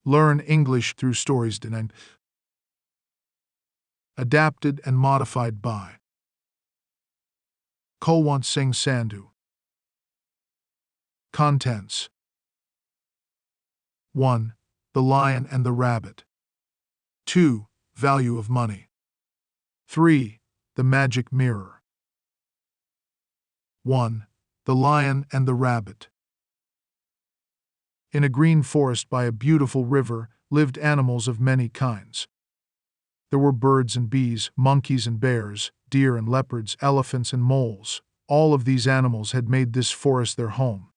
Learn English through stories designed, adapted and modified by Kulwant Singh Sandhu. Contents: 1. The Lion and the Rabbit. 2. Value of money. 3. The Magic Mirror. 1. The Lion and the Rabbit. In a green forest by a beautiful river lived animals of many kinds. There were birds and bees, monkeys and bears, deer and leopards, elephants and moles. All of these animals had made this forest their home.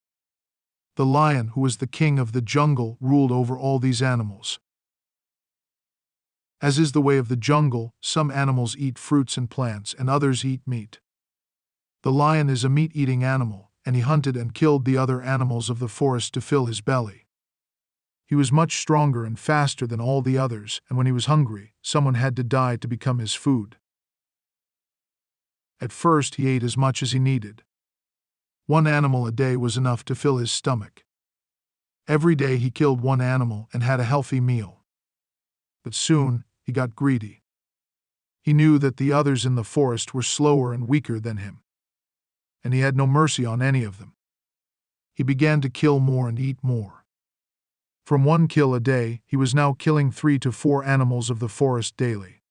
The lion, who was the king of the jungle, ruled over all these animals. As is the way of the jungle, some animals eat fruits and plants and others eat meat. The lion is a meat-eating animal, and he hunted and killed the other animals of the forest to fill his belly. He was much stronger and faster than all the others, and when he was hungry, someone had to die to become his food. At first he ate as much as he needed. 1 animal a day was enough to fill his stomach. Every day he killed 1 animal and had a healthy meal. But soon he got greedy. He knew that the others in the forest were slower and weaker than him, and he had no mercy on any of them. He began to kill more and eat more. From 1 kill a day, he was now killing 3 to 4 animals of the forest daily.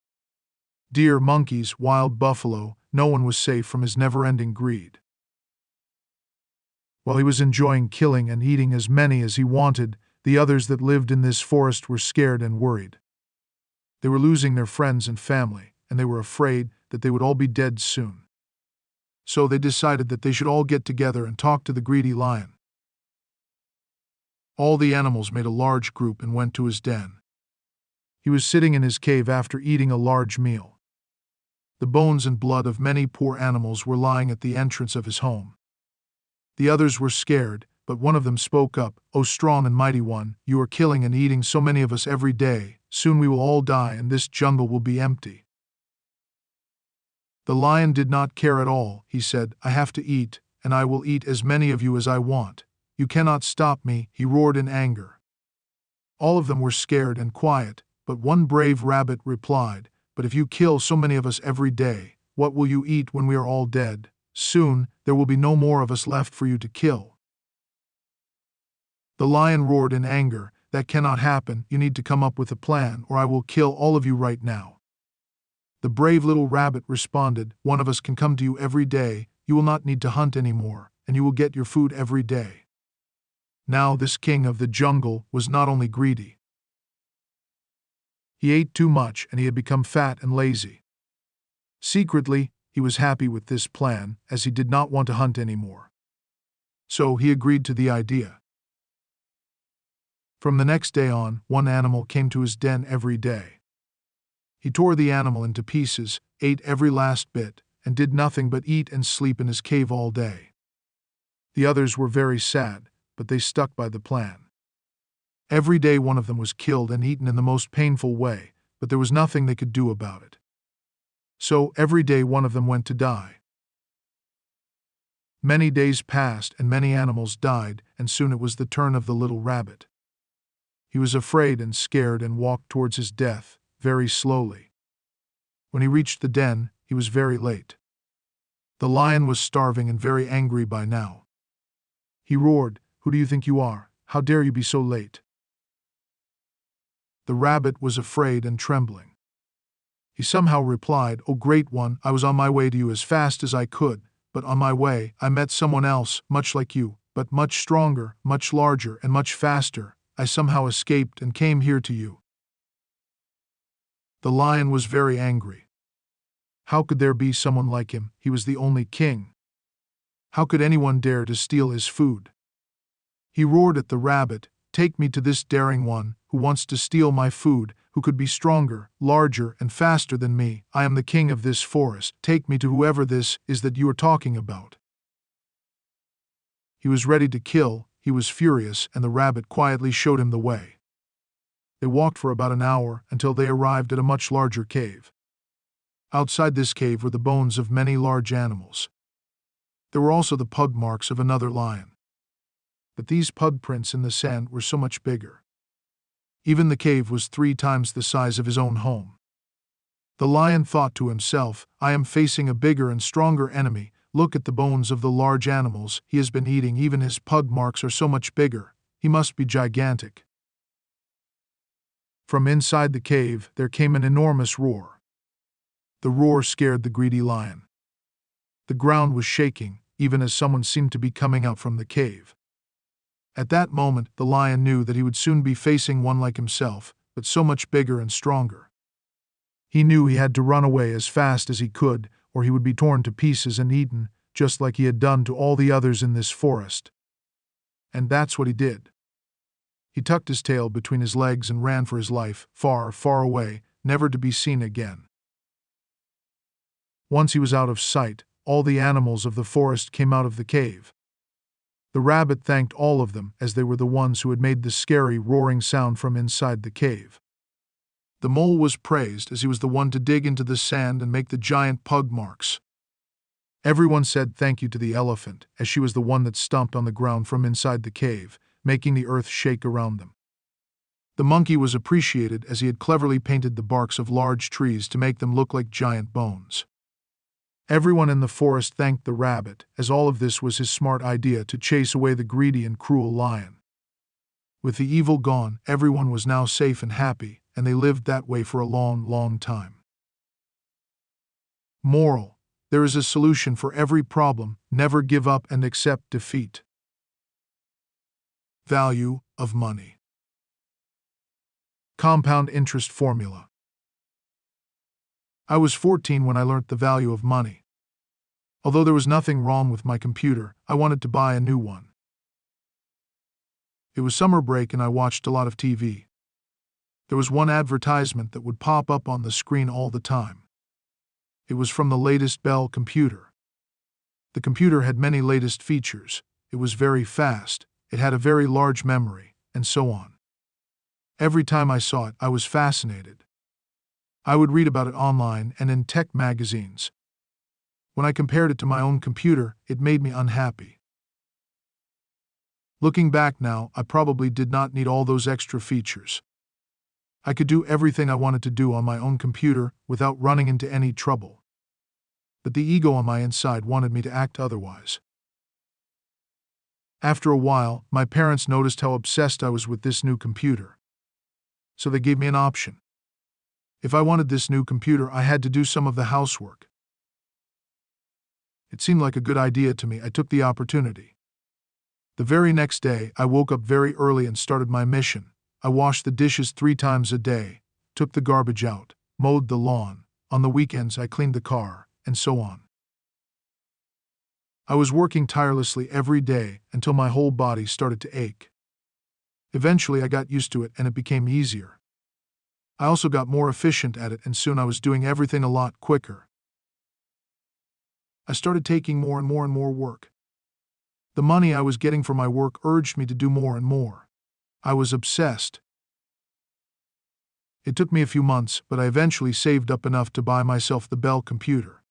Deer, monkeys, wild buffalo, no one was safe from his never-ending greed. While he was enjoying killing and eating as many as he wanted, the others that lived in this forest were scared and worried. They were losing their friends and family, and they were afraid that they would all be dead soon. So they decided that they should all get together and talk to the greedy lion. All the animals made a large group and went to his den. He was sitting in his cave after eating a large meal. The bones and blood of many poor animals were lying at the entrance of his home. The others were scared, but one of them spoke up, "O strong and mighty one, you are killing and eating so many of us every day. Soon we will all die and this jungle will be empty." The lion did not care at all. He said, "I have to eat, and I will eat as many of you as I want. You cannot stop me," he roared in anger. All of them were scared and quiet, but one brave rabbit replied, "But if you kill so many of us every day, what will you eat when we are all dead? Soon, there will be no more of us left for you to kill." The lion roared in anger, "That cannot happen. You need to come up with a plan, or I will kill all of you right now." The brave little rabbit responded, "One of us can come to you every day. You will not need to hunt anymore, and you will get your food every day." Now this king of the jungle was not only greedy. He ate too much and he had become fat and lazy. Secretly, he was happy with this plan, as he did not want to hunt anymore. So he agreed to the idea. From the next day on, 1 animal came to his den every day. He tore the animal into pieces, ate every last bit, and did nothing but eat and sleep in his cave all day. The others were very sad, but they stuck by the plan. Every day 1 of them was killed and eaten in the most painful way, but there was nothing they could do about it. So every day 1 of them went to die. Many days passed and many animals died, and soon it was the turn of the little rabbit. He was afraid and scared and walked towards his death, very slowly. When he reached the den, he was very late. The lion was starving and very angry by now. He roared, "Who do you think you are? How dare you be so late?" The rabbit was afraid and trembling. He somehow replied, "O great one, I was on my way to you as fast as I could, but on my way I met someone else, much like you, but much stronger, much larger, and much faster. I somehow escaped and came here to you." The lion was very angry. How could there be someone like him? He was the only king. How could anyone dare to steal his food? He roared at the rabbit, "Take me to this daring one, who wants to steal my food, who could be stronger, larger, and faster than me. I am the king of this forest. Take me to whoever this is that you are talking about." He was ready to kill, he was furious, and the rabbit quietly showed him the way. They walked for about an hour until they arrived at a much larger cave. Outside this cave were the bones of many large animals. There were also the pug marks of another lion. But these pug prints in the sand were so much bigger. Even the cave was 3 times the size of his own home. The lion thought to himself, I am facing a bigger and stronger enemy. Look at the bones of the large animals he has been eating. Even his pug marks are so much bigger. He must be gigantic. From inside the cave, there came an enormous roar. The roar scared the greedy lion. The ground was shaking, even as someone seemed to be coming out from the cave. At that moment, the lion knew that he would soon be facing one like himself, but so much bigger and stronger. He knew he had to run away as fast as he could, or he would be torn to pieces and eaten, just like he had done to all the others in this forest. And that's what he did. He tucked his tail between his legs and ran for his life, far, far away, never to be seen again. Once he was out of sight, all the animals of the forest came out of the cave. The rabbit thanked all of them, as they were the ones who had made the scary roaring sound from inside the cave. The mole was praised, as he was the one to dig into the sand and make the giant pug marks. Everyone said thank you to the elephant, as she was the one that stomped on the ground from inside the cave, making the earth shake around them. The monkey was appreciated, as he had cleverly painted the barks of large trees to make them look like giant bones. Everyone in the forest thanked the rabbit, as all of this was his smart idea to chase away the greedy and cruel lion. With the evil gone, everyone was now safe and happy, and they lived that way for a long, long time. Moral: there is a solution for every problem. Never give up and accept defeat. Value of money. Compound interest formula. I was 14 when I learnt the value of money. Although there was nothing wrong with my computer, I wanted to buy a new one. It was summer break and I watched a lot of TV. There was one advertisement that would pop up on the screen all the time. It was from the latest Bell computer. The computer had many latest features. It was very fast, it had a very large memory, and so on. Every time I saw it, I was fascinated. I would read about it online and in tech magazines. When I compared it to my own computer, it made me unhappy. Looking back now, I probably did not need all those extra features. I could do everything I wanted to do on my own computer without running into any trouble. But the ego on my inside wanted me to act otherwise. After a while, my parents noticed how obsessed I was with this new computer. So they gave me an option. If I wanted this new computer, I had to do some of the housework. It seemed like a good idea to me. I took the opportunity. The very next day, I woke up very early and started my mission. I washed the dishes 3 times a day, took the garbage out, mowed the lawn. On the weekends, I cleaned the car, and so on. I was working tirelessly every day until my whole body started to ache. Eventually, I got used to it and it became easier. I also got more efficient at it, and soon I was doing everything a lot quicker. I started taking more and more and more work. The money I was getting for my work urged me to do more and more. I was obsessed. It took me a few months, but I eventually saved up enough to buy myself the Bell computer.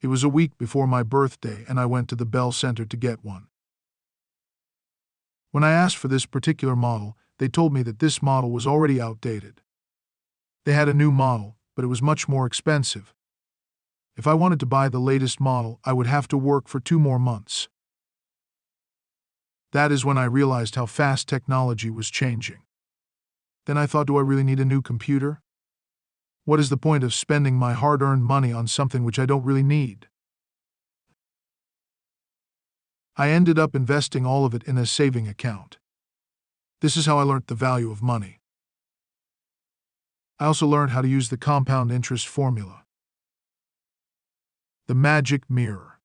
It was a week before my birthday, and I went to the Bell Center to get one. When I asked for this particular model, they told me that this model was already outdated. They had a new model, but it was much more expensive. If I wanted to buy the latest model, I would have to work for 2 more months. That is when I realized how fast technology was changing. Then I thought, do I really need a new computer? What is the point of spending my hard-earned money on something which I don't really need? I ended up investing all of it in a saving account. This is how I learned the value of money. I also learned how to use the compound interest formula. The magic mirror.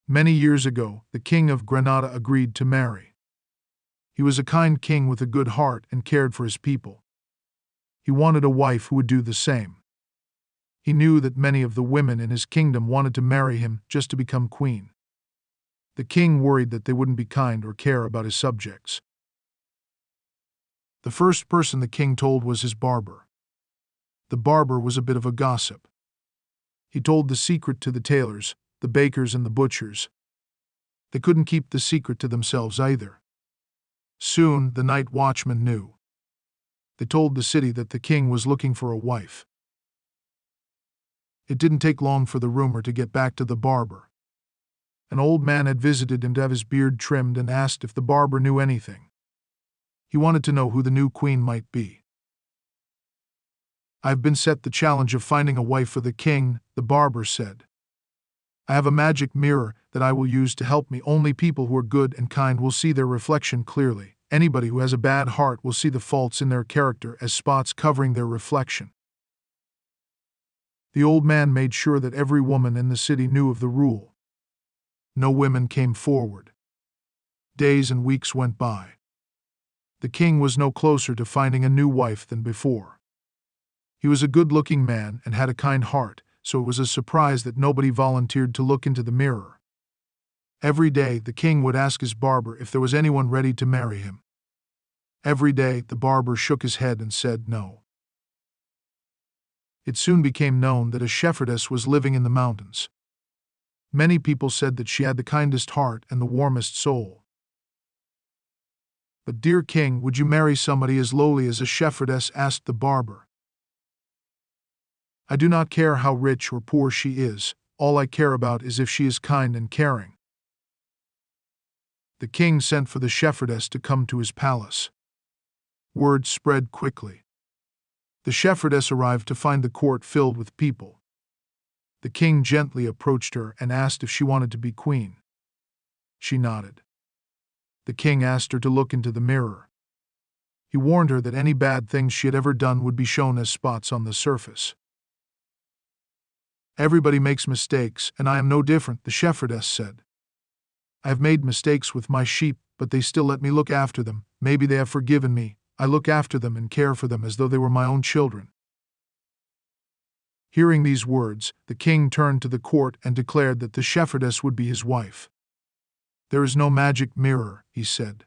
Many years ago, the king of Granada agreed to marry. He was a kind king with a good heart and cared for his people. He wanted a wife who would do the same. He knew that many of the women in his kingdom wanted to marry him just to become queen. The king worried that they wouldn't be kind or care about his subjects. The first person the king told was his barber. The barber was a bit of a gossip. He told the secret to the tailors, the bakers, and the butchers. They couldn't keep the secret to themselves either. Soon the night watchmen knew. They told the city that the king was looking for a wife. It didn't take long for the rumor to get back to the barber. An old man had visited him to have his beard trimmed and asked if the barber knew anything. He wanted to know who the new queen might be. "I've been set the challenge of finding a wife for the king," the barber said. "I have a magic mirror that I will use to help me. Only people who are good and kind will see their reflection clearly. Anybody who has a bad heart will see the faults in their character as spots covering their reflection." The old man made sure that every woman in the city knew of the rule. No women came forward. Days and weeks went by. The king was no closer to finding a new wife than before. He was a good-looking man and had a kind heart, so it was a surprise that nobody volunteered to look into the mirror. Every day the king would ask his barber if there was anyone ready to marry him. Every day the barber shook his head and said no. It soon became known that a shepherdess was living in the mountains. Many people said that she had the kindest heart and the warmest soul. "But, dear king, would you marry somebody as lowly as a shepherdess?" asked the barber. "I do not care how rich or poor she is. All I care about is if she is kind and caring." The king sent for the shepherdess to come to his palace. Word spread quickly. The shepherdess arrived to find the court filled with people. The king gently approached her and asked if she wanted to be queen. She nodded. The king asked her to look into the mirror. He warned her that any bad things she had ever done would be shown as spots on the surface. "Everybody makes mistakes, and I am no different," the shepherdess said. "I have made mistakes with my sheep, but they still let me look after them. Maybe they have forgiven me. I look after them and care for them as though they were my own children." Hearing these words, the king turned to the court and declared that the shepherdess would be his wife. "There is no magic mirror," he said.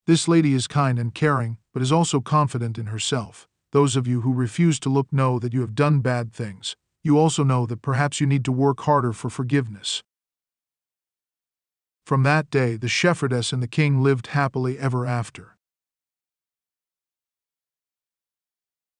"This lady is kind and caring, but is also confident in herself. Those of you who refuse to look know that you have done bad things. You also know that perhaps you need to work harder for forgiveness." From that day, the shepherdess and the king lived happily ever after.